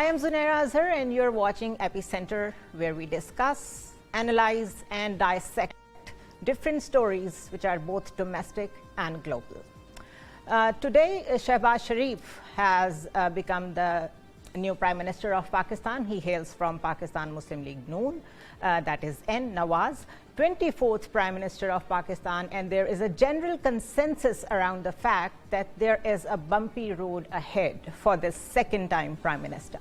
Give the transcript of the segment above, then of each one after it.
am Zunaira Azhar and you're watching Epicenter, where we discuss, analyze and dissect different stories which are both domestic and global. Today, Shehbaz Sharif has become the new Prime Minister of Pakistan. He hails from Pakistan Muslim League Noon, that is N. Nawaz, 24th Prime Minister of Pakistan, and there is a general consensus around the fact that there is a bumpy road ahead for this second-time Prime Minister.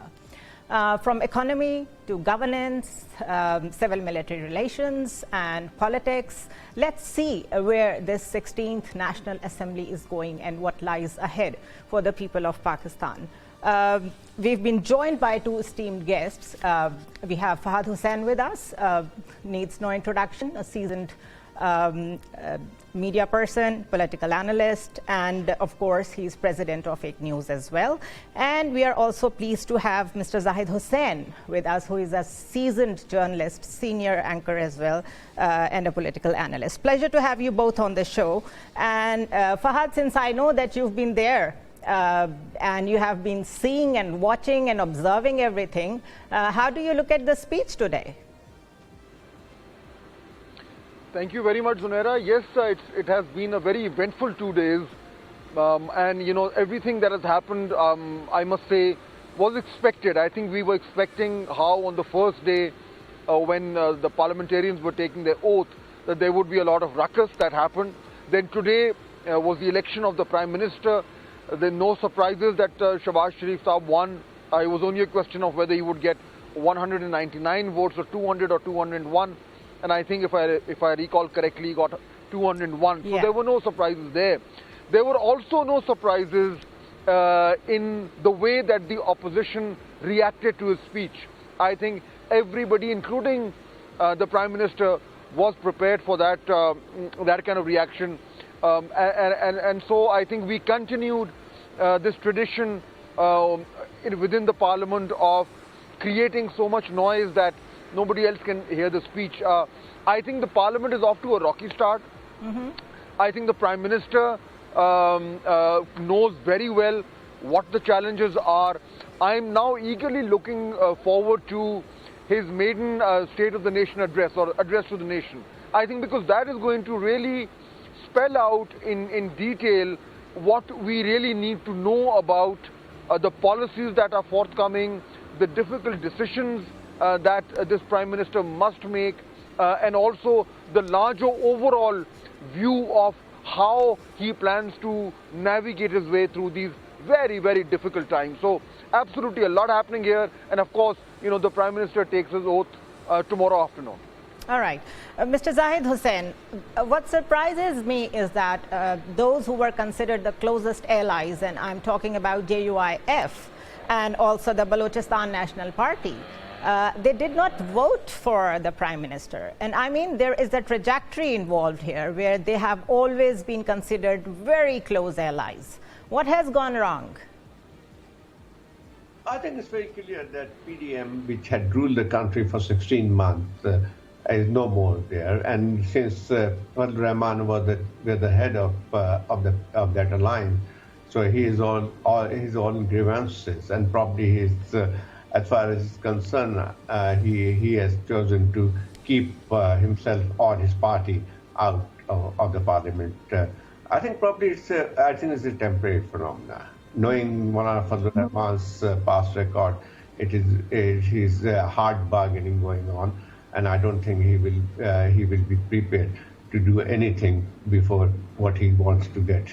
From economy to governance, civil-military relations and politics, let's see where this 16th National Assembly is going and what lies ahead for the people of Pakistan. We've been joined by two esteemed guests. We have Fahad Hussain with us, needs no introduction, a seasoned media person, political analyst, and of course he's president of Fake News as well. And we are also pleased to have Mr. Zahid Hussain with us, who is a seasoned journalist, senior anchor as well, and a political analyst. Pleasure to have you both on the show. And Fahad, since I know that you've been there and you have been seeing and watching and observing everything, how do you look at the speech today? Thank you very much, Zunaira. Yes, it has been a very eventful 2 days. And, you know, everything that has happened, I must say, was expected. I think we were expecting how on the first day, when the parliamentarians were taking their oath, that there would be a lot of ruckus that happened. Then today was the election of the Prime Minister. There are no surprises that Shehbaz Sharif Saab won. It was only a question of whether he would get 199 votes or 200 or 201. And I think if I recall correctly, he got 201. So there were no surprises there. There were also no surprises in the way that the opposition reacted to his speech. I think everybody, including the Prime Minister, was prepared for that kind of reaction. And so I think we continued this tradition within the Parliament of creating so much noise that nobody else can hear the speech. I think the Parliament is off to a rocky start. I think the Prime Minister knows very well what the challenges are. I'm now eagerly looking forward to his maiden State of the Nation address, or address to the nation. I think because that is going to really spell out in detail what we really need to know about the policies that are forthcoming, the difficult decisions that this Prime Minister must make, and also the larger overall view of how he plans to navigate his way through these very, very difficult times. So absolutely a lot happening here, and of course, you know, the Prime Minister takes his oath tomorrow afternoon. All right. Mr. Zahid Hussain, what surprises me is that those who were considered the closest allies, and I'm talking about JUIF and also the Balochistan National Party, they did not vote for the Prime Minister. And I mean, there is a trajectory involved here where they have always been considered very close allies. What has gone wrong? I think it's very clear that PDM, which had ruled the country for 16 months, is no more there. And since Fazlur Rahman was the head of that alliance, so he is on all his own grievances, and probably his, as far as is concerned, he has chosen to keep himself or his party out of the parliament. I think probably it's a temporary phenomenon. Knowing Fazlur Rahman's past record, it is hard bargaining going on, and I don't think he will be prepared to do anything before what he wants to get.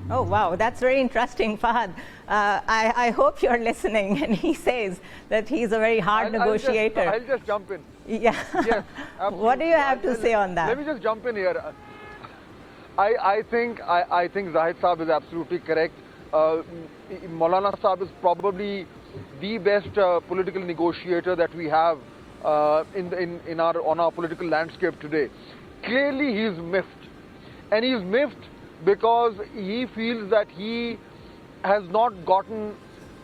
Oh, wow, that's very interesting, Fahad. I hope you're listening, and he says that he's a very hard negotiator. I'll just jump in. Yeah. Yes, what do you have to say on that? Let me just jump in here. I think Zahid Saab is absolutely correct. Maulana Saab is probably the best political negotiator that we have on our political landscape today. Clearly, he is miffed, and he is miffed because he feels that he has not gotten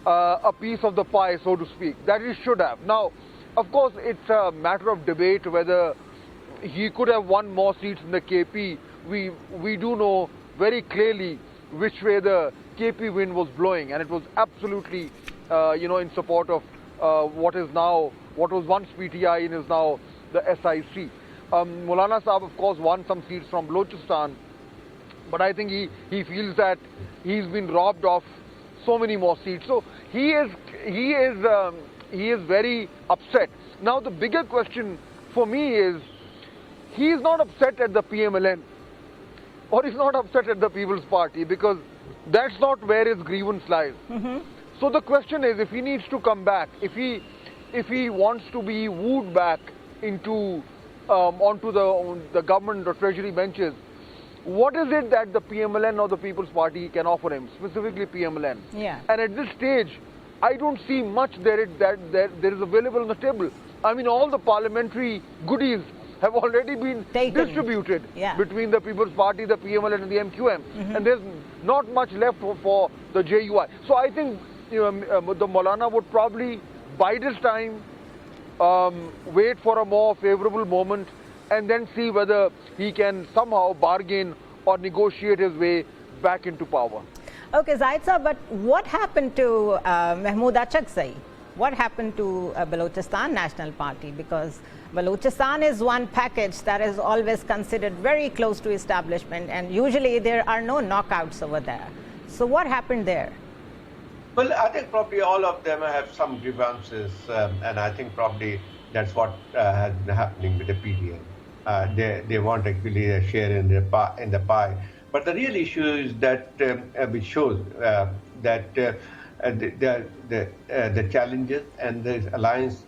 a piece of the pie, so to speak, that he should have. Now, of course, it's a matter of debate whether he could have won more seats in the KP. We do know very clearly which way the KP wind was blowing, and it was absolutely in support of what was once PTI and is now the SIC. Maulana Saab, of course, won some seats from Balochistan, but I think he feels that he's been robbed of so many more seats. So he is very upset. Now the bigger question for me is, he is not upset at the PMLN, or he's not upset at the People's Party, because that's not where his grievance lies. So the question is, if he needs to come back, if he wants to be wooed back into onto the government or treasury benches, what is it that the PMLN or the People's Party can offer him, specifically PMLN? Yeah. And at this stage, I don't see much there is available on the table. I mean, all the parliamentary goodies have already been distributed between the People's Party, the PMLN and the MQM. And there's not much left for the JUI. So I think the Maulana would probably bide his time, wait for a more favorable moment, and then see whether he can somehow bargain or negotiate his way back into power. Okay, Zaid sir, but what happened to Mahmood Achakzai? What happened to Balochistan National Party? Because Balochistan is one package that is always considered very close to establishment, and usually there are no knockouts over there. So what happened there? Well, I think probably all of them have some grievances, and I think probably that's what has been happening with the PDM. They want actually a share in the pie. But the real issue is that which shows that the challenges and the alliance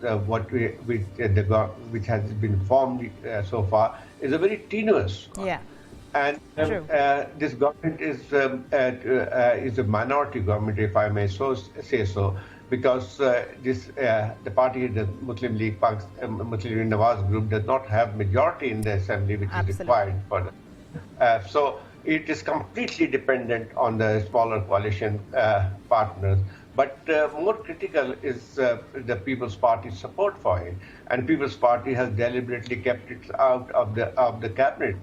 which has been formed so far is a very tenuous one. Yeah. And this government is a minority government, if I may say so, because the party, the Muslim League, Muslim League Nawaz group, does not have majority in the assembly, which is required for that. So it is completely dependent on the smaller coalition partners. But more critical is the People's Party's support for it, and People's Party has deliberately kept it out of the cabinet.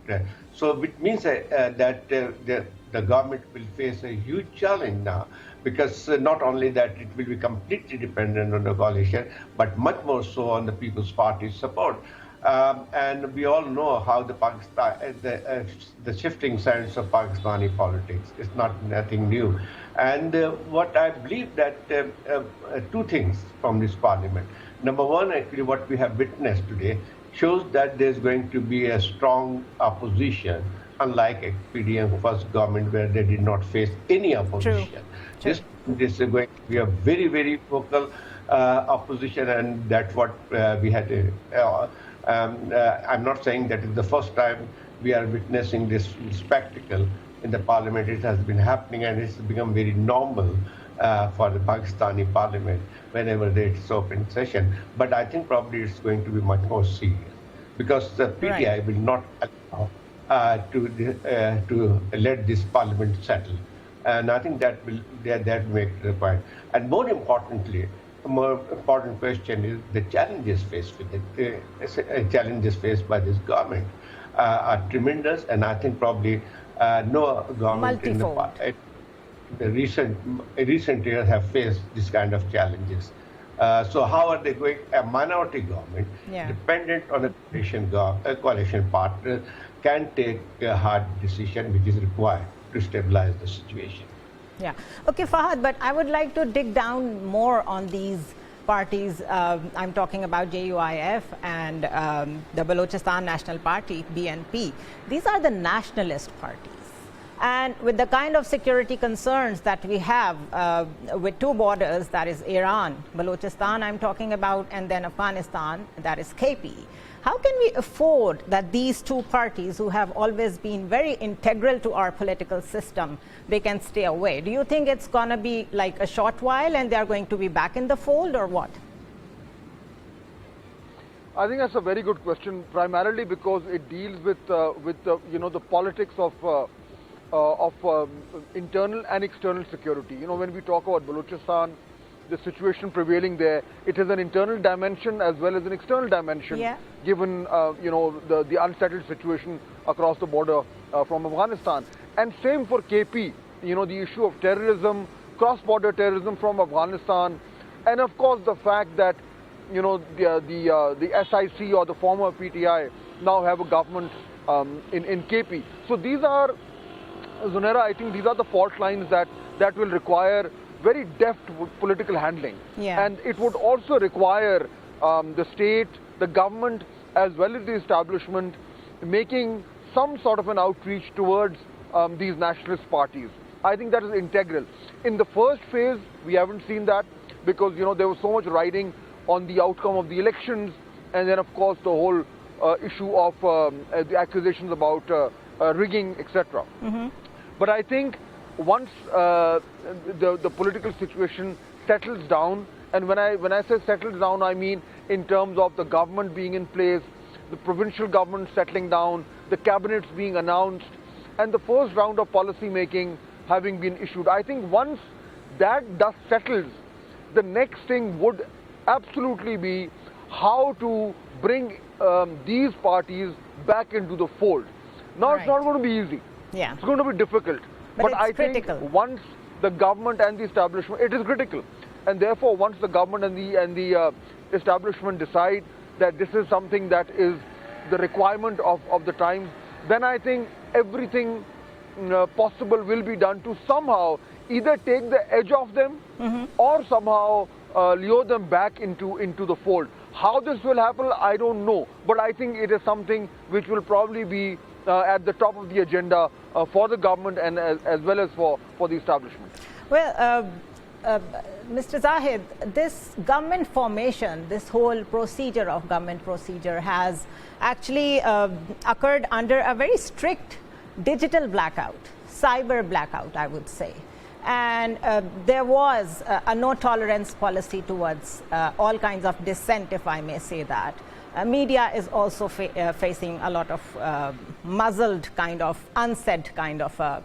So it means that the government will face a huge challenge now, because not only that it will be completely dependent on the coalition, but much more so on the People's Party's support. And we all know how the shifting sands of Pakistani politics is nothing new. And what I believe that two things from this parliament. Number one, actually, what we have witnessed today shows that there's going to be a strong opposition, unlike a PDM first government where they did not face any opposition. True. This is going to be a very, very vocal opposition, and that's what we had. I'm not saying that it's the first time we are witnessing this spectacle in the parliament. It has been happening, and it's become very normal for the Pakistani parliament whenever it's open session. But I think probably it's going to be much more serious, because the PTI will not allow to let this parliament settle. And I think that makes the point. And more importantly, a more important question is the challenges faced with it. Challenges faced by this government are tremendous, and I think probably no government in the recent years have faced this kind of challenges. So how are they going? A minority government, dependent on a coalition partner, can take a hard decision which is required to stabilize the situation. Yeah. Okay, Fahad, but I would like to dig down more on these parties. I'm talking about JUIF and the Balochistan National Party, BNP. These are the nationalist parties. And with the kind of security concerns that we have with two borders, that is Iran, Balochistan I'm talking about, and then Afghanistan, that is KP. How can we afford that these two parties, who have always been very integral to our political system, they can stay away? Do you think it's going to be like a short while and they're going to be back in the fold, or what? I think that's a very good question, primarily because it deals with the politics of internal and external security. When we talk about Balochistan, the situation prevailing there, it has an internal dimension as well as an external dimension, given the unsettled situation across the border from Afghanistan. And same for KP, the issue of terrorism, cross-border terrorism from Afghanistan, and of course the fact that the SIC or the former PTI now have a government in KP. So these are, Zunaira, I think these are the fault lines that will require very deft political handling. Yeah. And it would also require the state, the government, as well as the establishment making some sort of an outreach towards these nationalist parties. I think that is integral. In the first phase, we haven't seen that because, there was so much riding on the outcome of the elections, and then, of course, the whole issue of the accusations about rigging, etc. Mm-hmm. But I think once the political situation settles down, and when I say settles down, I mean in terms of the government being in place, the provincial government settling down, the cabinets being announced, and the first round of policy making having been issued. I think once that dust settles, the next thing would absolutely be how to bring these parties back into the fold. Now, Right. It's not going to be easy. Yeah. It's going to be difficult. But it's I critical. think once the government and the establishment, it is critical. And therefore, once the government and the establishment decide that this is something that is the requirement of the times, then I think everything possible will be done to somehow either take the edge off them or somehow lure them back into the fold. How this will happen, I don't know. But I think it is something which will probably be at the top of the agenda for the government and as well as for the establishment. Well, Mr. Zahid, this government formation, this whole procedure of government procedure has actually occurred under a very strict digital blackout, cyber blackout, I would say. And there was a no tolerance policy towards all kinds of dissent, if I may say that. Media is also facing a lot of muzzled kind of, unsaid kind of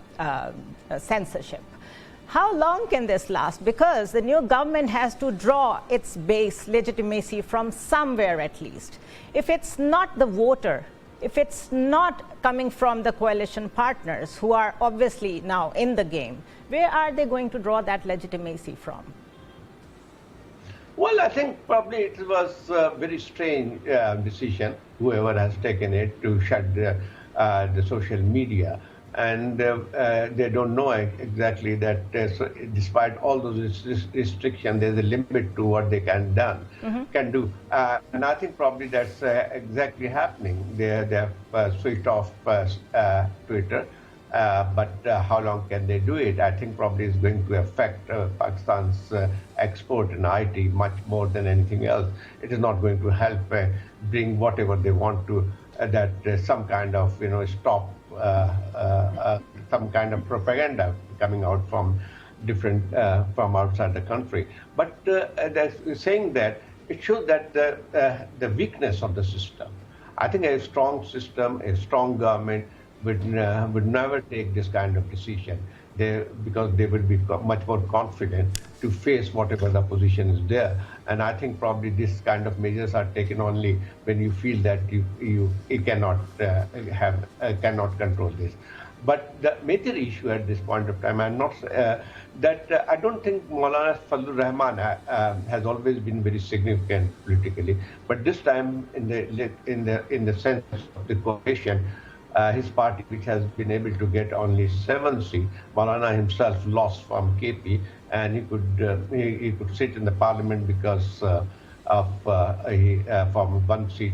censorship. How long can this last? Because the new government has to draw its base legitimacy from somewhere at least. If it's not the voter, if it's not coming from the coalition partners who are obviously now in the game, where are they going to draw that legitimacy from? Well, I think probably it was a very strange decision, whoever has taken it, to shut the social media. And they don't know exactly that despite all those restrictions, there's a limit to what they can do. And I think probably that's exactly happening. They have switched off Twitter. But how long can they do it? I think probably it's going to affect Pakistan's export in IT much more than anything else. It is not going to help bring whatever they want to, some kind of, stop some kind of propaganda coming out from from outside the country. But saying that, it shows that the weakness of the system. I think a strong system, a strong government would never take this kind of decision because they will be much more confident to face whatever the opposition is there. And I think probably this kind of measures are taken only when you feel that you cannot cannot control this. But the major issue at this point of time, I'm not I don't think Maulana Fazlur Rahman has always been very significant politically, but this time in the sense of the coalition. His party, which has been able to get only 7 seats, Maulana himself lost from KP, and he could sit in the parliament because of from 1 seat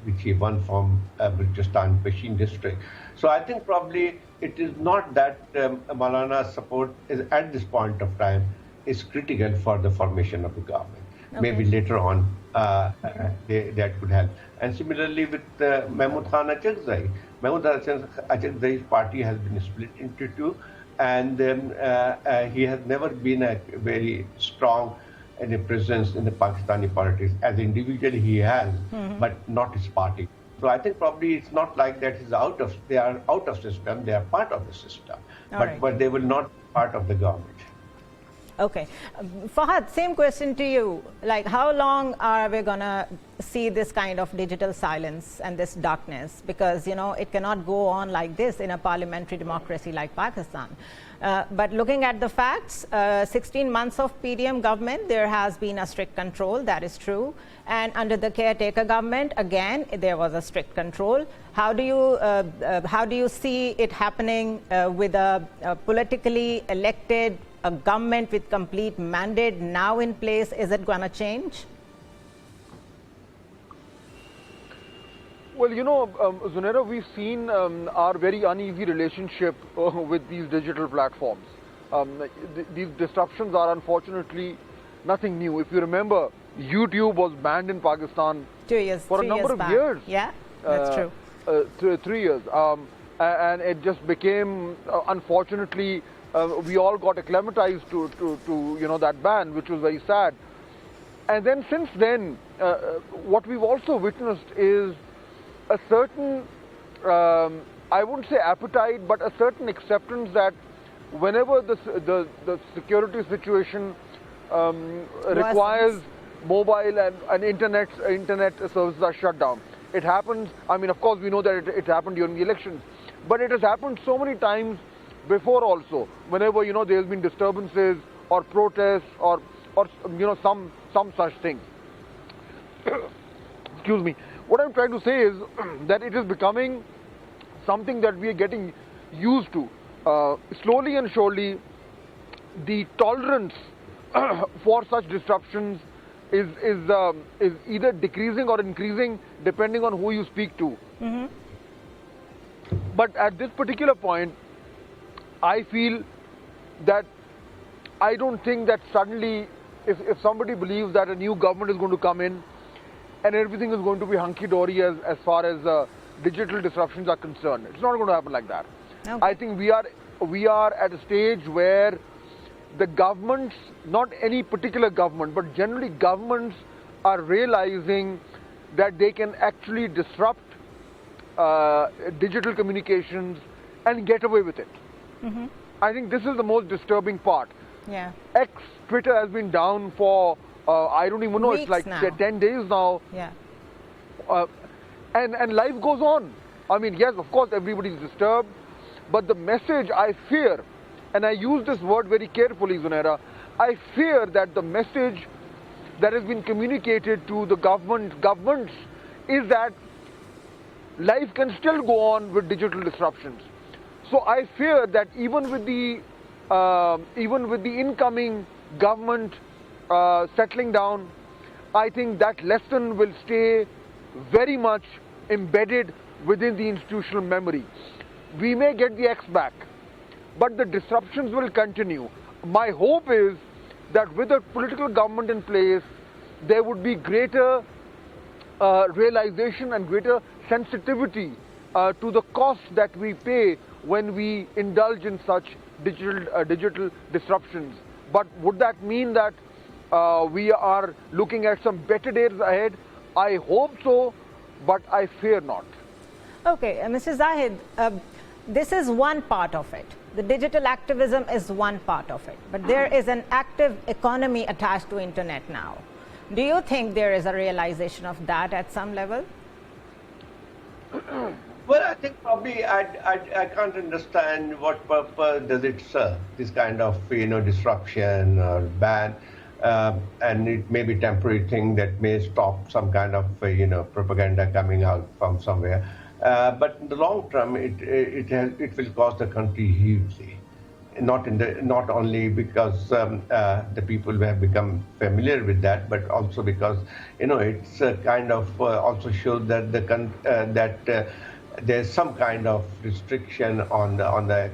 which he won from Balochistan Pashin district. So I think probably it is not that Maulana's support is at this point of time is critical for the formation of the government. Okay. Maybe later on that could help. And similarly with Mahmood Khan Achakzai. Mahmood Achakzai's party has been split into 2, and he has never been a very strong presence in the Pakistani politics. As an individual he has, but not his party. So I think probably it's not like that they are out of system, they are part of the system, but they will not be part of the government. Okay. Fahad, same question to you. Like, how long are we going to see this kind of digital silence and this darkness? Because, you know, it cannot go on like this in a parliamentary democracy like Pakistan. But looking at the facts, 16 months of PDM government, there has been a strict control, that is true. And under the caretaker government, again, there was a strict control. How do you see it happening with a politically elected a government with complete mandate now in place? Is it going to change? Well, you know, Zunaira, we've seen our very uneasy relationship with these digital platforms. These disruptions are unfortunately nothing new. If you remember, YouTube was banned in Pakistan 2 years, for a number of back. years. Yeah, that's true. 3 years. And it just became, unfortunately, we all got acclimatized to you know, that ban, which was very sad. And then since then, what we've also witnessed is a certain, I wouldn't say appetite, but a certain acceptance that whenever the security situation requires mobile and internet services are shut down. It happens, I mean, of course, we know that it happened during the elections, but it has happened so many times before also, whenever, you know, there's been disturbances or protests or you know, some such things. Excuse me. What I'm trying to say is that it is becoming something that we are getting used to. Slowly and surely, the tolerance for such disruptions is either decreasing or increasing depending on who you speak to. Mm-hmm. But at this particular point, I feel that I don't think that suddenly, if somebody believes that a new government is going to come in and everything is going to be hunky-dory as far as digital disruptions are concerned, it's not going to happen like that. Okay. I think we are at a stage where the governments, not any particular government, but generally governments are realizing that they can actually disrupt digital communications and get away with it. Mm-hmm. I think this is the most disturbing part. Yeah. X, Twitter has been down for, I don't even know, Weeks it's like now. 10 days now. Yeah. And life goes on. I mean, yes, of course, everybody's disturbed, but the message, I fear, and I use this word very carefully, Zunaira, I fear that the message that has been communicated to the governments is that life can still go on with digital disruptions. So I fear that even with the incoming government settling down, I think that lesson will stay very much embedded within the institutional memory. We may get the X back, but the disruptions will continue. My hope is that with a political government in place, there would be greater realization and greater sensitivity to the cost that we pay when we indulge in such digital disruptions. But would that mean that we are looking at some better days ahead? I hope so, but I fear not. Okay, Mr. Zahid, this is one part of it. The digital activism is one part of it, but there is an active economy attached to internet now. Do you think there is a realization of that at some level? Well, I think probably I can't understand what purpose does it serve, this kind of, you know, disruption or ban, and it may be temporary thing that may stop some kind of, you know, propaganda coming out from somewhere. But in the long term, it will cost the country hugely. Not only because the people have become familiar with that, but also because, you know, it's kind of also shows that there's some kind of restriction on the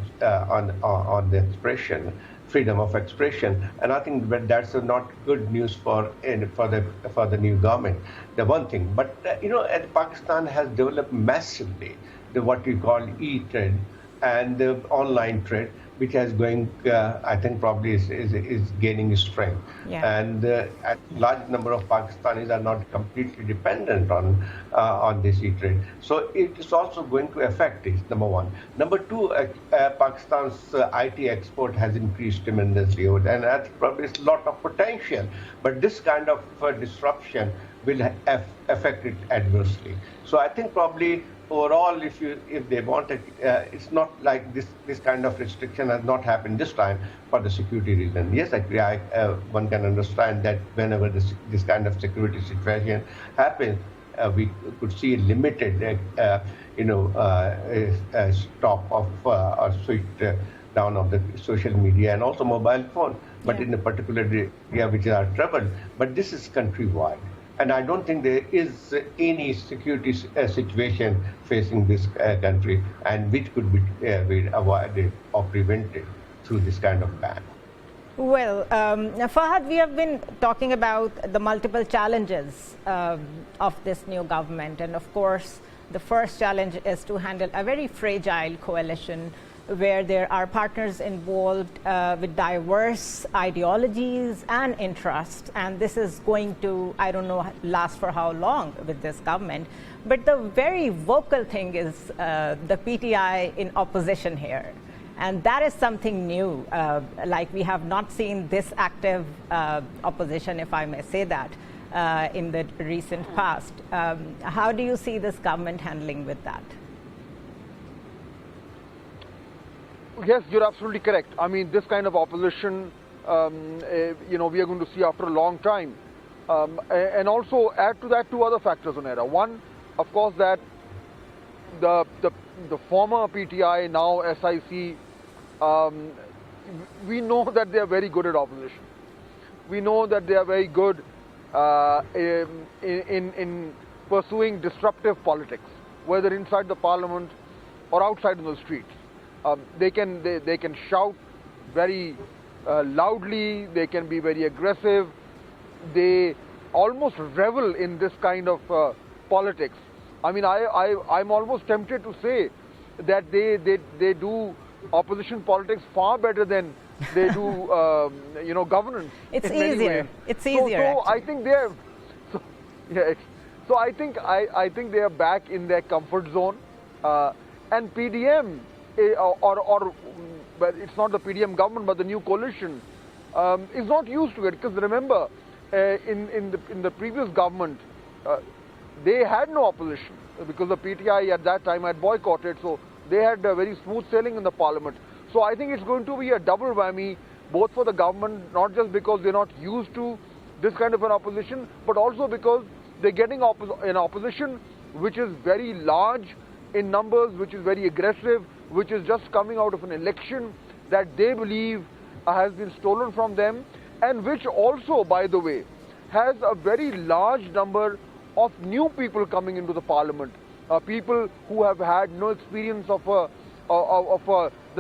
expression, freedom of expression, and I think that's not good news for the new government. The one thing, but you know, Pakistan has developed massively what we call e-trade and the online trade, which is going, I think, probably is gaining strength. Yeah. And a large number of Pakistanis are not completely dependent on this e-trade. So it is also going to affect it, number one. Number two, Pakistan's IT export has increased tremendously, and that's probably a lot of potential. But this kind of disruption will affect it adversely. So I think probably overall, if they want it, it's not like this kind of restriction has not happened this time for the security reason. Yes, one can understand that whenever this kind of security situation happens, we could see a limited, stop of or switch down of the social media and also mobile phone. But in a particular area which are troubled, but this is countrywide. And I don't think there is any security situation facing this country, and which could be avoided or prevented through this kind of ban. Well, Fahad, we have been talking about the multiple challenges of this new government. And of course, the first challenge is to handle a very fragile coalition where there are partners involved with diverse ideologies and interests. And this is going to, I don't know, last for how long with this government. But the very vocal thing is the PTI in opposition here. And that is something new. Like we have not seen this active opposition, if I may say that, in the recent past. How do you see this government handling with that? Yes, you're absolutely correct. I mean, this kind of opposition, we are going to see after a long time. And also add to that two other factors, Zunaira. One, of course, that the former PTI, now SIC, we know that they are very good at opposition. We know that they are very good in pursuing disruptive politics, whether inside the parliament or outside in the streets. They can shout very loudly. They can be very aggressive. They almost revel in this kind of politics. I mean, I'm almost tempted to say that they do opposition politics far better than they do governance. It's easier. It's easier. So I think they're So I think they are back in their comfort zone, and PDM. But it's not the PDM government, but the new coalition is not used to it. Because remember, in the previous government, they had no opposition because the PTI at that time had boycotted. So they had very smooth sailing in the parliament. So I think it's going to be a double whammy, both for the government, not just because they're not used to this kind of an opposition, but also because they're getting an opposition which is very large in numbers, which is very aggressive, which is just coming out of an election that they believe has been stolen from them, and which also, by the way, has a very large number of new people coming into the parliament, people who have had no experience of the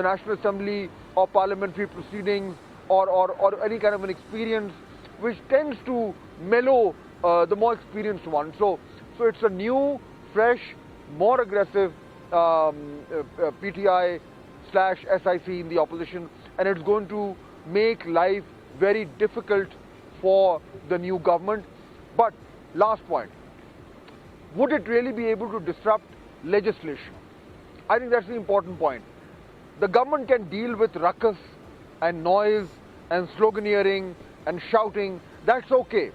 National Assembly or parliamentary proceedings or any kind of an experience, which tends to mellow the more experienced ones. So it's a new, fresh, more aggressive PTI/SIC in the opposition, and it's going to make life very difficult for the new government. But last point, would it really be able to disrupt legislation? I think that's the important point. The government can deal with ruckus and noise and sloganeering and shouting. That's okay.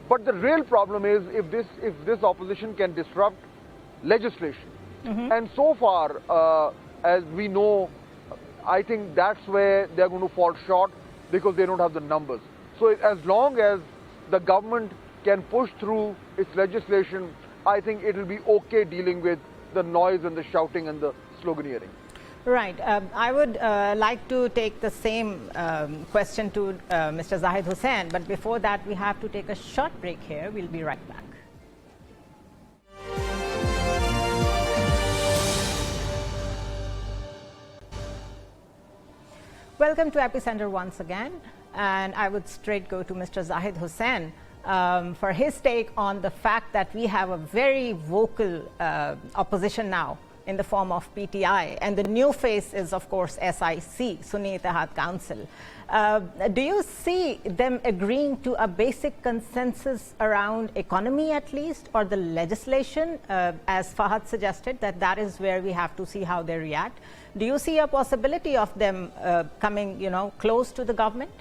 But the real problem is if this opposition can disrupt legislation. Mm-hmm. And so far, as we know, I think that's where they're going to fall short because they don't have the numbers. So as long as the government can push through its legislation, I think it will be okay dealing with the noise and the shouting and the sloganeering. Right. I would like to take the same question to Mr. Zahid Hussain, but before that, we have to take a short break here. We'll be right back. Welcome to Epicenter once again, and I would straight go to Mr. Zahid Hussain for his take on the fact that we have a very vocal opposition now in the form of PTI, and the new face is, of course, SIC, Sunni Ittihad Council. Do you see them agreeing to a basic consensus around economy at least, or the legislation, as Fahad suggested, that is where we have to see how they react? Do you see a possibility of them coming, close to the government?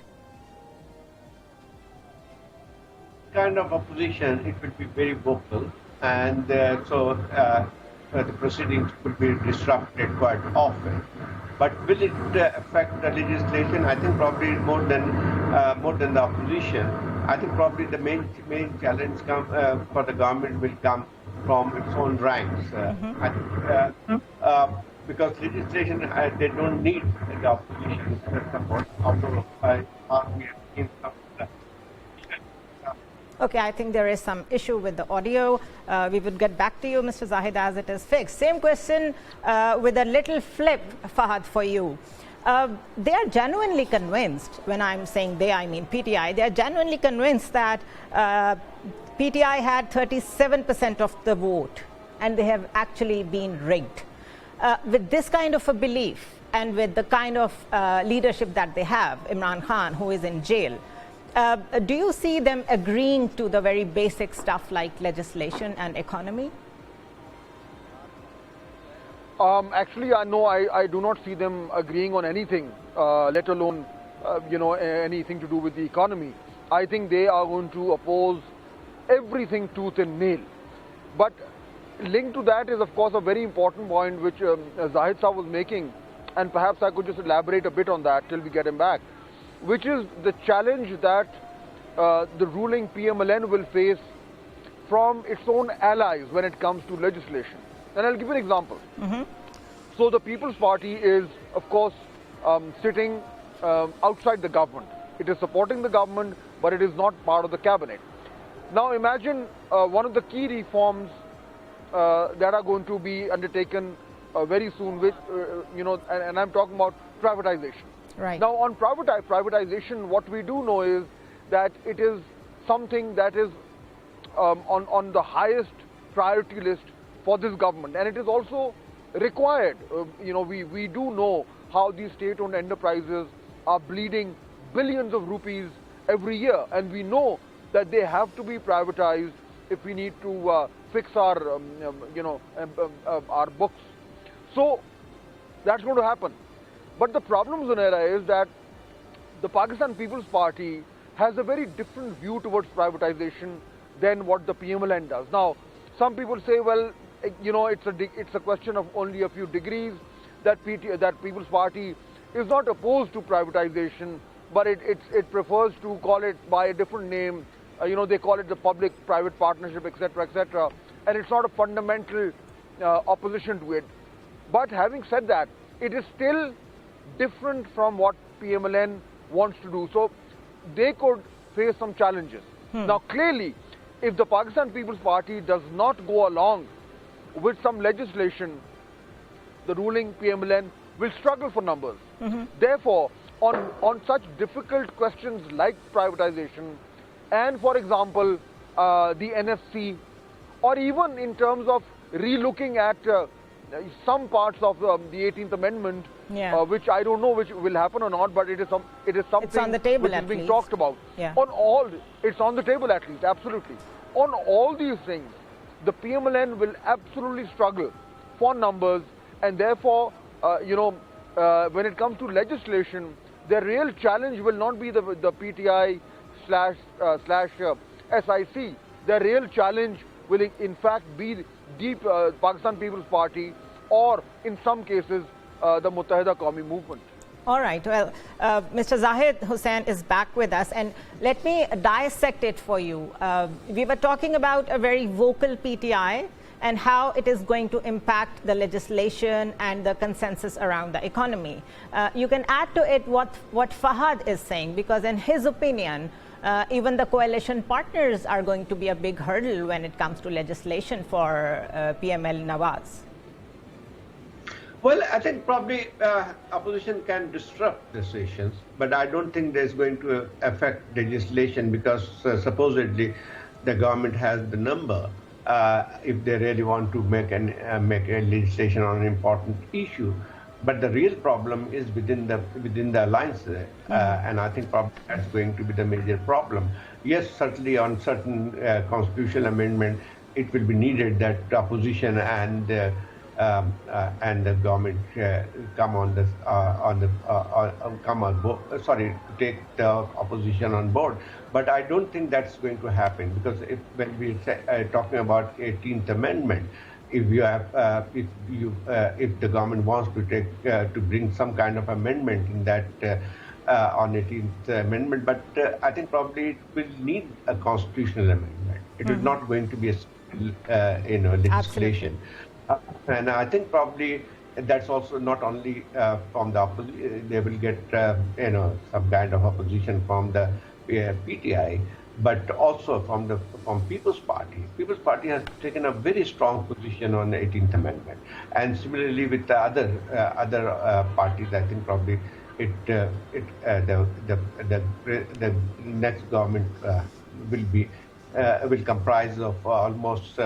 Kind of opposition, it will be very vocal, and so the proceedings could be disrupted quite often. But will it affect the legislation? I think probably more than the opposition. I think probably the main challenge for the government will come from its own ranks. I think because legislation, they don't need the opposition support. Although we have seen some. Okay, I think there is some issue with the audio. We would get back to you, Mr. Zahid, as it is fixed. Same question with a little flip, Fahad, for you. They are genuinely convinced, when I'm saying they, I mean PTI, they are genuinely convinced that PTI had 37% of the vote and they have actually been rigged. With this kind of a belief and with the kind of leadership that they have, Imran Khan, who is in jail, do you see them agreeing to the very basic stuff like legislation and economy? Actually, no, I do not see them agreeing on anything, let alone, anything to do with the economy. I think they are going to oppose everything tooth and nail. But linked to that is, of course, a very important point which Zahid Saab was making, and perhaps I could just elaborate a bit on that till we get him back, which is the challenge that the ruling PMLN will face from its own allies when it comes to legislation. And I'll give you an example. So the People's Party is, of course, sitting outside the government. It is supporting the government, but it is not part of the cabinet. Now imagine one of the key reforms that are going to be undertaken very soon, which, and I'm talking about privatization. Right. Now, on privatization, what we do know is that it is something that is on the highest priority list for this government, and it is also required. We do know how these state-owned enterprises are bleeding billions of rupees every year, and we know that they have to be privatized if we need to fix our, our books. So that's going to happen. But the problem, Zunaira, is that the Pakistan People's Party has a very different view towards privatization than what the PMLN does. Now, some people say, well, it's a question of only a few degrees, that People's Party is not opposed to privatization, but it prefers to call it by a different name. They call it the public-private partnership, etc., etc. And it's not a fundamental opposition to it. But having said that, it is still different from what PMLN wants to do. So they could face some challenges. Now clearly, if the Pakistan People's Party does not go along with some legislation, the ruling PMLN will struggle for numbers. Therefore, on such difficult questions like privatization and, for example, the NFC, or even in terms of relooking at some parts of the 18th Amendment, which I don't know which will happen or not, but it is something it's on the table which is being talked about. It's on the table at least, absolutely. On all these things, the PMLN will absolutely struggle for numbers, and therefore, when it comes to legislation, the real challenge will not be the PTI slash SIC. The real challenge will in fact be the Pakistan People's Party, or in some cases the Muttahida Qawmi movement. All right. Well, Mr. Zahid Hussain is back with us, and let me dissect it for you. We were talking about a very vocal PTI and how it is going to impact the legislation and the consensus around the economy. You can add to it what Fahad is saying, because in his opinion, even the coalition partners are going to be a big hurdle when it comes to legislation for PML Nawaz. Well, I think probably opposition can disrupt decisions, but I don't think there's going to affect legislation, because supposedly the government has the number if they really want to make a legislation on an important issue. But the real problem is within the alliance, and I think probably that's going to be the major problem. Yes, certainly on certain constitutional amendment, it will be needed that opposition and the government come on board. Sorry, to take the opposition on board. But I don't think that's going to happen, because when we are talking about 18th Amendment, if the government wants to bring some kind of amendment in that on 18th Amendment, but I think probably it will need a constitutional amendment. It is not going to be a legislation. And I think probably that's also not only from the opposition. They will get some kind of opposition from the PTI, but also from People's Party. People's Party has taken a very strong position on the 18th Amendment, and similarly with the other parties, I think probably the next government will comprise of almost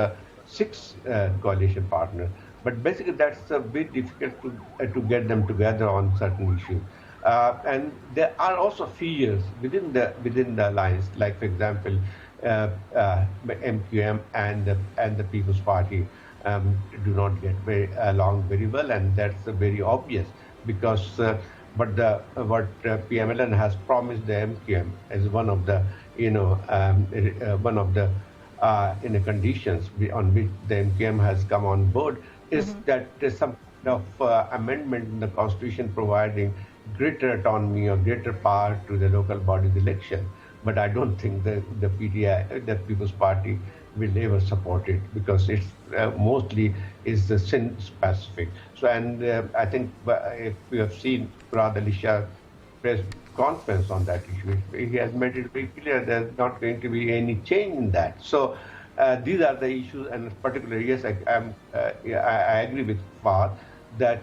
6 coalition partners. But basically, that's very difficult to get them together on certain issues. And there are also fears within the alliance, like for example, MQM and the People's Party do not get along very well, and that's very obvious, because what PMLN has promised the MQM as one of the conditions on which the MQM has come on board is that there's some kind of amendment in the Constitution providing greater autonomy or greater power to the local bodies election. But I don't think the PTI, the People's Party, will ever support it, because it's mostly is the sin specific. So, and I think if we have seen Murad Ali Shah's press conference on that issue, he has made it very clear there's not going to be any change in that. So these are the issues, and particularly, yes, I agree with Fahd that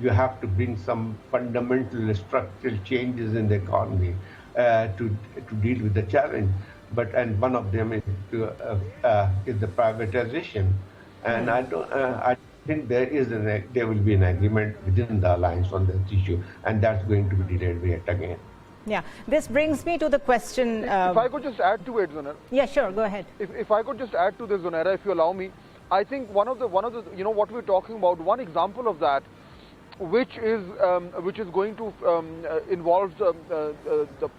you have to bring some fundamental structural changes in the economy to deal with the challenge. And one of them is the privatization, and I think there will be an agreement within the alliance on this issue, and that's going to be delayed yet again. Yeah, this brings me to the question. If I could just add to it, Zunaira. Yeah, sure, go ahead. If I could just add to this, Zunaira, if you allow me, I think one of the what we're talking about, one example of that, which is going to involve the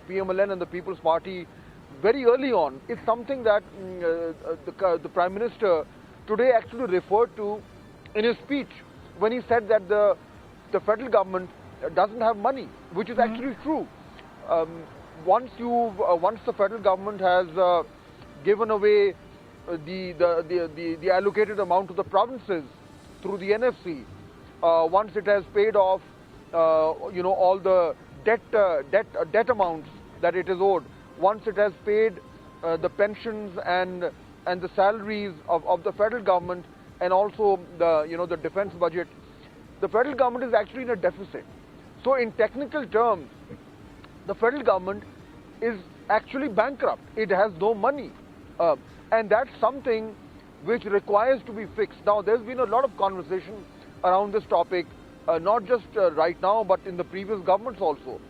PMLN and the People's Party very early on, is something that the Prime Minister today actually referred to in his speech, when he said that the federal government doesn't have money, which is actually true. Once the federal government has given away the allocated amount to the provinces through the NFC, once it has paid off all the debt amounts that it is owed, once it has paid the pensions and the salaries of the federal government, and also the defense budget, the federal government is actually in a deficit. So in technical terms, the federal government is actually bankrupt. It has no money, and that's something which requires to be fixed. Now, there's been a lot of conversation around this topic, not just right now, but in the previous governments also.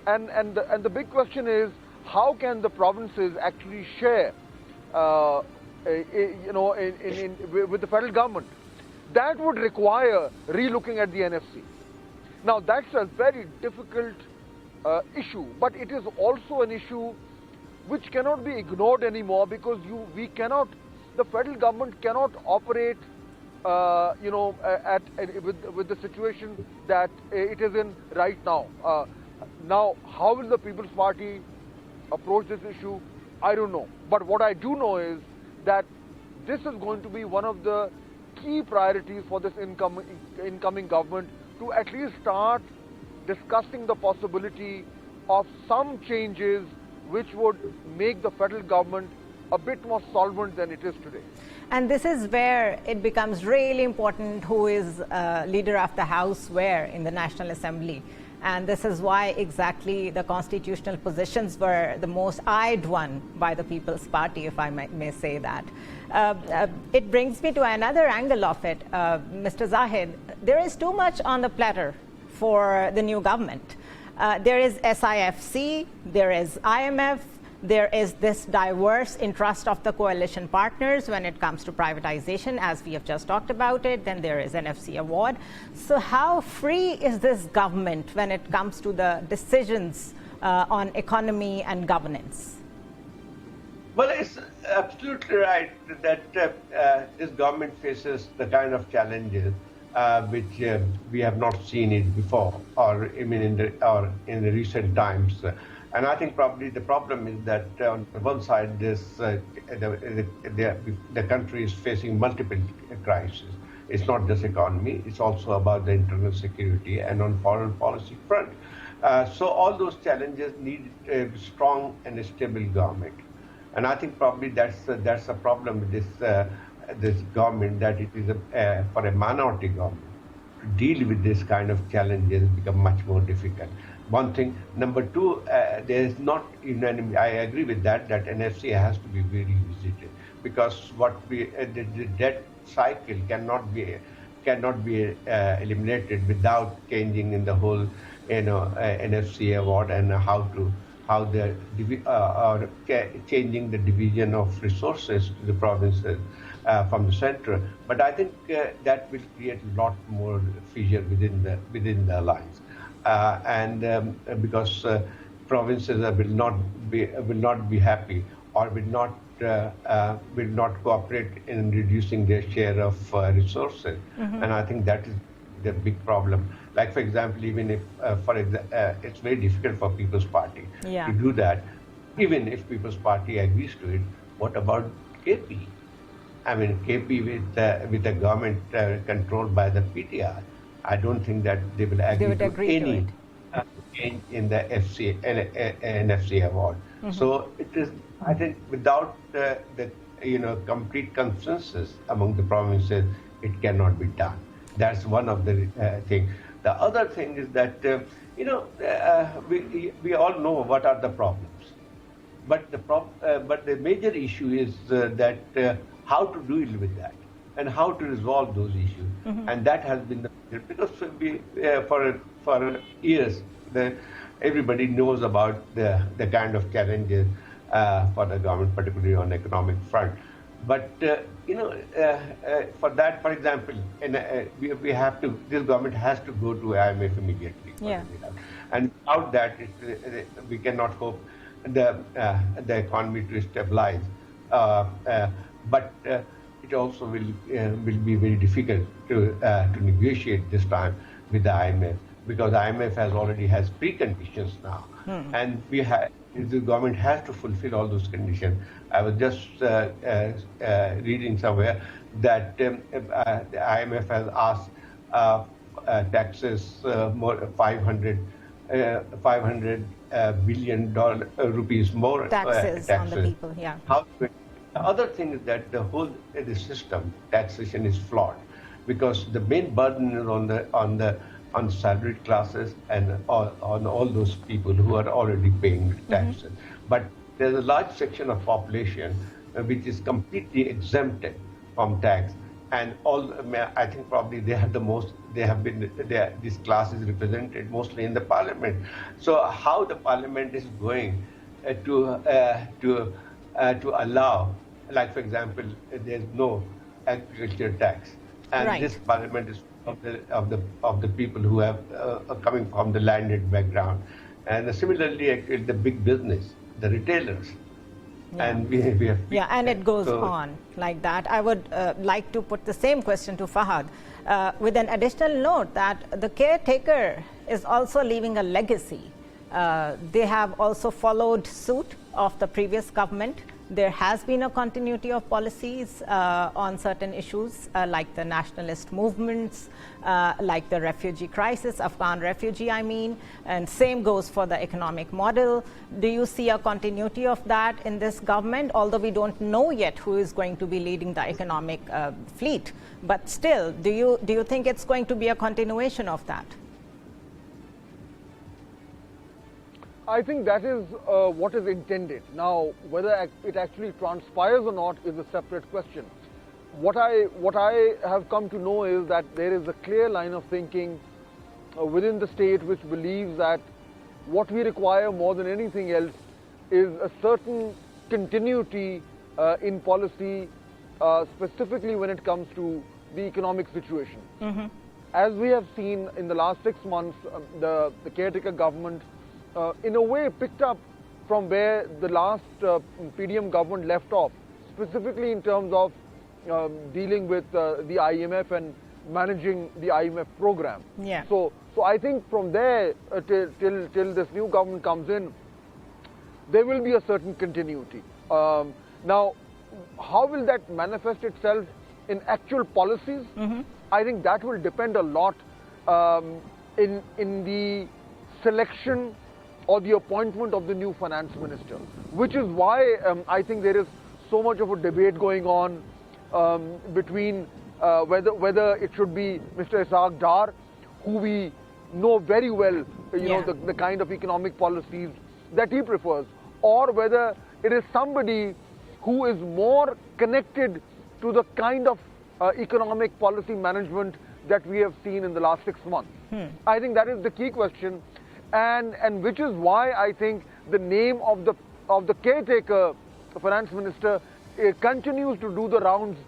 And the big question is, how can the provinces actually share with the federal government? That would require relooking at the NFC. Now, that's a very difficult issue, but it is also an issue which cannot be ignored anymore, because the federal government cannot operate with the situation that it is in right now. Now, how will the People's Party approach this issue? I don't know. But what I do know is that this is going to be one of the key priorities for this incoming government, to at least start discussing the possibility of some changes which would make the federal government a bit more solvent than it is today. And this is where it becomes really important who is leader of the House where in the National Assembly. And this is why exactly the constitutional positions were the most eyed one by the People's Party, if I may say that. It brings me to another angle of it. Mr. Zahid, there is too much on the platter for the new government. There is SIFC, there is IMF, there is this diverse interest of the coalition partners when it comes to privatization, as we have just talked about it. Then there is NFC award. So how free is this government when it comes to the decisions on economy and governance? Well, it's absolutely right that this government faces the kind of challenges which we have not seen it before, or I mean in the recent times. And I think probably the problem is that on one side, the country is facing multiple crises. It's not just economy; it's also about the internal security and on foreign policy front. So all those challenges need a strong and a stable government. And I think probably that's a problem with this government, that it is for a minority government to deal with this kind of challenges become much more difficult. One thing. Number two, there is not unanimity. I agree with that NFC has to be revisited, because the debt cycle cannot be eliminated without changing in the whole NFC award and changing the division of resources to the provinces from the center. But I think that will create a lot more fissure within the alliance. Because provinces will not be happy, or will not cooperate in reducing their share of resources, and I think that is the big problem. Like, for example, even if it's very difficult for People's Party to do that, even if People's Party agrees to it. What about KP? I mean, KP with the government controlled by the PTR. I don't think that they will agree to any change in the NFC award. So it is, I think, without the complete consensus among the provinces, it cannot be done. That's one of the things. The other thing is that we all know what are the problems, but the major issue is that how to deal with that and how to resolve those issues, and that has been because for years everybody knows about the kind of challenges for the government, particularly on economic front. But for that, for example, we have to. This government has to go to IMF immediately. And without that, we cannot hope the economy to stabilize. But it also will be very difficult to negotiate this time with the IMF, because the IMF already has preconditions now, and the government has to fulfill all those conditions. I was just reading somewhere that the IMF has asked taxes more 500 billion rupees more taxes on the people. The other thing is that the system taxation is flawed, because the main burden is on the salaried classes and on all those people who are already paying taxes. But there's a large section of population which is completely exempted from tax, and I think probably this class is represented mostly in the parliament. So how the parliament is going to allow, like, for example, there's no agriculture tax, and this parliament is of the people who have coming from the landed background, and similarly the big business, the retailers, and we have and it goes on like that. I would like to put the same question to Fahad, with an additional note that the caretaker is also leaving a legacy. They have also followed suit of the previous government There has been a continuity of policies on certain issues like the nationalist movements, like the refugee crisis, Afghan refugee, and same goes for the economic model. Do you see a continuity of that in this government? Although we don't know yet who is going to be leading the economic fleet, but still, do you think it's going to be a continuation of that? I think that is what is intended. Now, whether it actually transpires or not is a separate question. What I have come to know is that there is a clear line of thinking within the state which believes that what we require more than anything else is a certain continuity in policy, specifically when it comes to the economic situation. Mm-hmm. As we have seen in the last 6 months, the caretaker government in a way picked up from where the last PDM government left off, specifically in terms of dealing with the IMF and managing the IMF program. Yeah. So I think from there till this new government comes in, there will be a certain continuity. Now, how will that manifest itself in actual policies? Mm-hmm. I think that will depend a lot in the selection or the appointment of the new finance minister, which is why I think there is so much of a debate going on between whether it should be Mr. Ishaq Dar, who we know very well, you know, the kind of economic policies that he prefers, or whether it is somebody who is more connected to the kind of economic policy management that we have seen in the last 6 months. I think that is the key question. And which is why I think the name of the caretaker finance minister continues to do the rounds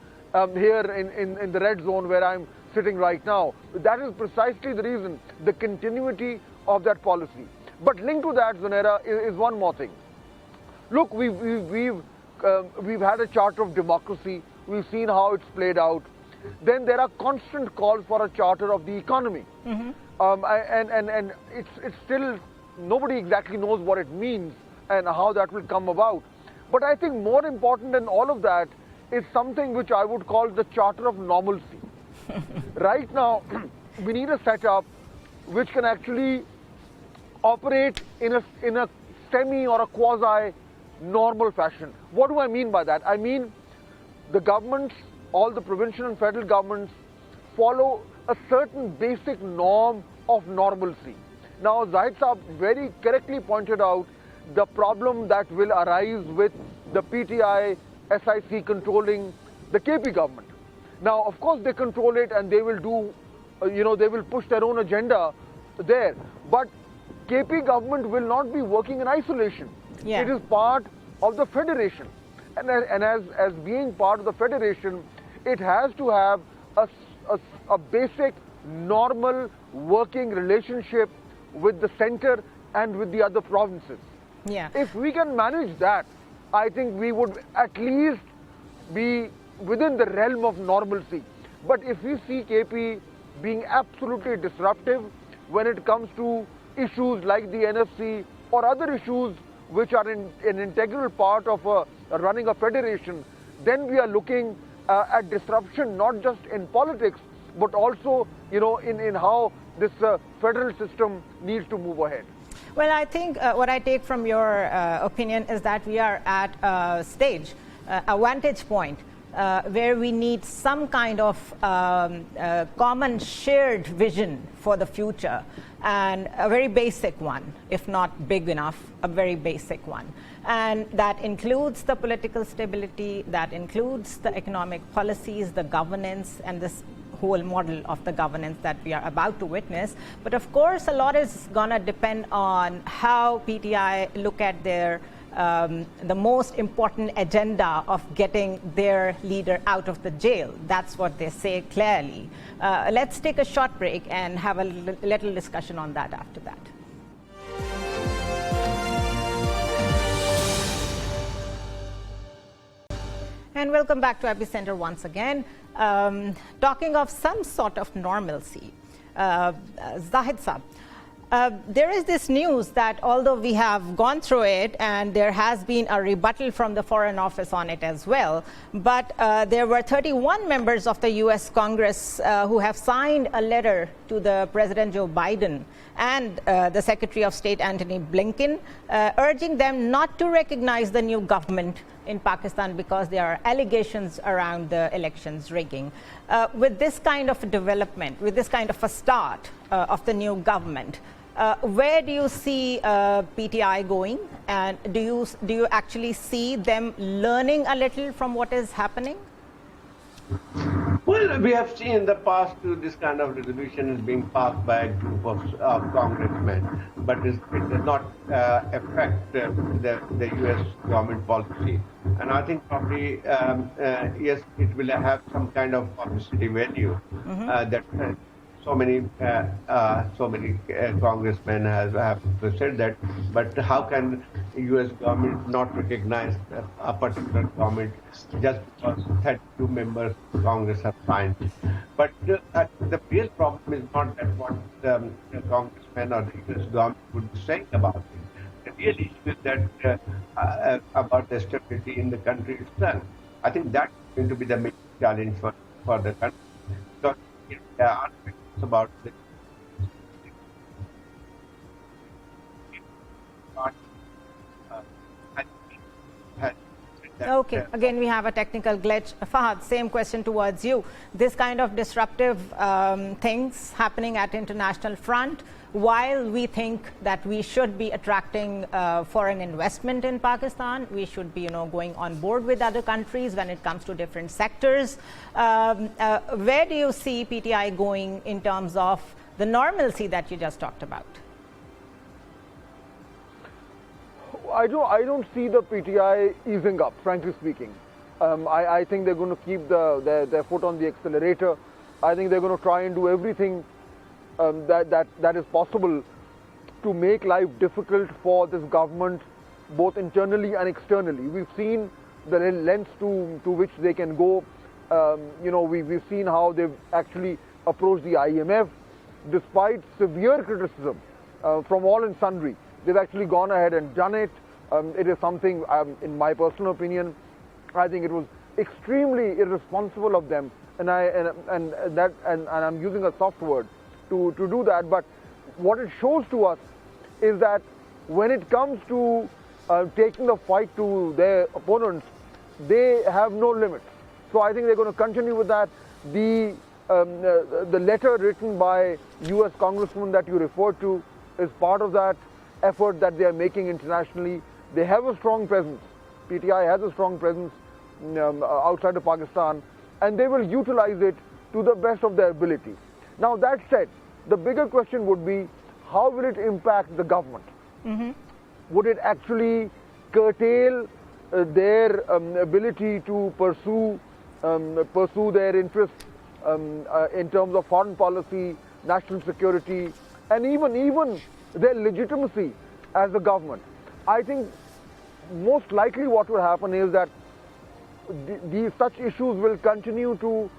here in the red zone where I'm sitting right now. That is precisely the reason, the continuity of that policy. But linked to that, Zunaira, is one more thing. Look, we've had a charter of democracy. We've seen how it's played out. Then there are constant calls for a charter of the economy. Mm-hmm. And it's still, nobody exactly knows what it means and how that will come about. But I think more important than all of that is something which I would call the charter of normalcy. Right now, we need a setup which can actually operate in a semi or a quasi normal fashion. What do I mean by that? I mean, the governments, all the provincial and federal governments, follow a certain basic norm of normalcy. Now, Zahid Saab very correctly pointed out the problem that will arise with the PTI, SIC controlling the KP government. Now, of course, they control it and they will do, they will push their own agenda there. But KP government will not be working in isolation. Yeah. It is part of the federation. And as being part of the federation, it has to have a basic, normal working relationship with the center and with the other provinces. Yeah. If we can manage that, I think we would at least be within the realm of normalcy. But if we see KP being absolutely disruptive when it comes to issues like the NFC or other issues which are an integral part of running a federation, then we are looking at disruption not just in politics, but also, in how this federal system needs to move ahead. Well, I think what I take from your opinion is that we are at a stage, a vantage point, where we need some kind of common shared vision for the future, and a very basic one, if not big enough, a very basic one. And that includes the political stability, that includes the economic policies, the governance, and this whole model of the governance that we are about to witness. But of course, a lot is going to depend on how PTI look at their the most important agenda of getting their leader out of the jail. That's what they say clearly. Let's take a short break and have a little discussion on that after that. And welcome back to Epicenter once again. Talking of some sort of normalcy, Zahid Saab, There is this news that although we have gone through it and there has been a rebuttal from the Foreign Office on it as well, but there were 31 members of the US Congress who have signed a letter to the President Joe Biden and the Secretary of State Antony Blinken, urging them not to recognize the new government in Pakistan because there are allegations around the elections rigging. With this kind of a development, with this kind of a start of the new government, where do you see PTI going, and do you actually see them learning a little from what is happening? Well, we have seen in the past this kind of resolution is being passed by a group of congressmen, but it does not affect the U.S. government policy. And I think probably, yes, it will have some kind of publicity value that so many congressmen have said that. But how can the U.S. government not recognize a particular government just because 32 members of Congress have signed? But the real problem is not that what the congressmen or the U.S. government would be saying about it. The real issue is that about the stability in the country itself. I think that's going to be the main challenge for the country. So there are about the Okay, again we have a technical glitch. Fahad, same question towards you. This kind of disruptive things happening at international front, while we think that we should be attracting foreign investment in Pakistan, we should be going on board with other countries when it comes to different sectors. Where do you see PTI going in terms of the normalcy that you just talked about? I don't see the PTI easing up, frankly speaking. I think they're going to keep their foot on the accelerator. I think they're going to try and do everything that is possible to make life difficult for this government, both internally and externally. We've seen the lengths to which they can go. We've seen how they've actually approached the IMF, despite severe criticism from all and sundry. They've actually gone ahead and done it. It is something, in my personal opinion, I think it was extremely irresponsible of them, and I'm using a soft word to do that. But what it shows to us is that when it comes to taking the fight to their opponents, they have no limits. So I think they're going to continue with that. The letter written by U.S. Congressman that you referred to is part of that effort that they are making internationally. They have a strong presence. PTI has a strong presence outside of Pakistan, and they will utilize it to the best of their ability. Now, that said, the bigger question would be, how will it impact the government? Would it actually curtail their ability to pursue their interests in terms of foreign policy, national security, and even their legitimacy as a government? I think most likely what will happen is that such issues will continue to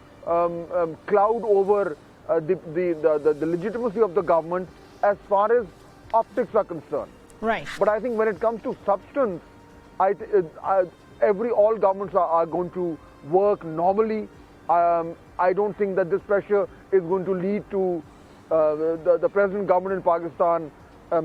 cloud over the legitimacy of the government as far as optics are concerned. Right. But I think when it comes to substance, all governments are going to work normally. I don't think that this pressure is going to lead to the present government in Pakistan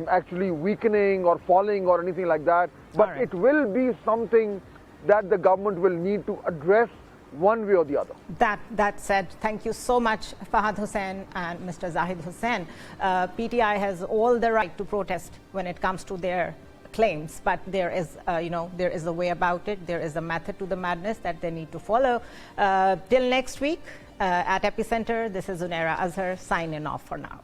actually weakening or falling or anything like that. But it will be something that the government will need to address one way or the other. That said, thank you so much, Fahad Hussain and Mr. Zahid Hussain. PTI has all the right to protest when it comes to their claims, but there is a way about it. There is a method to the madness that they need to follow. Till next week at Epicenter, this is Zunaira Azhar signing off for now.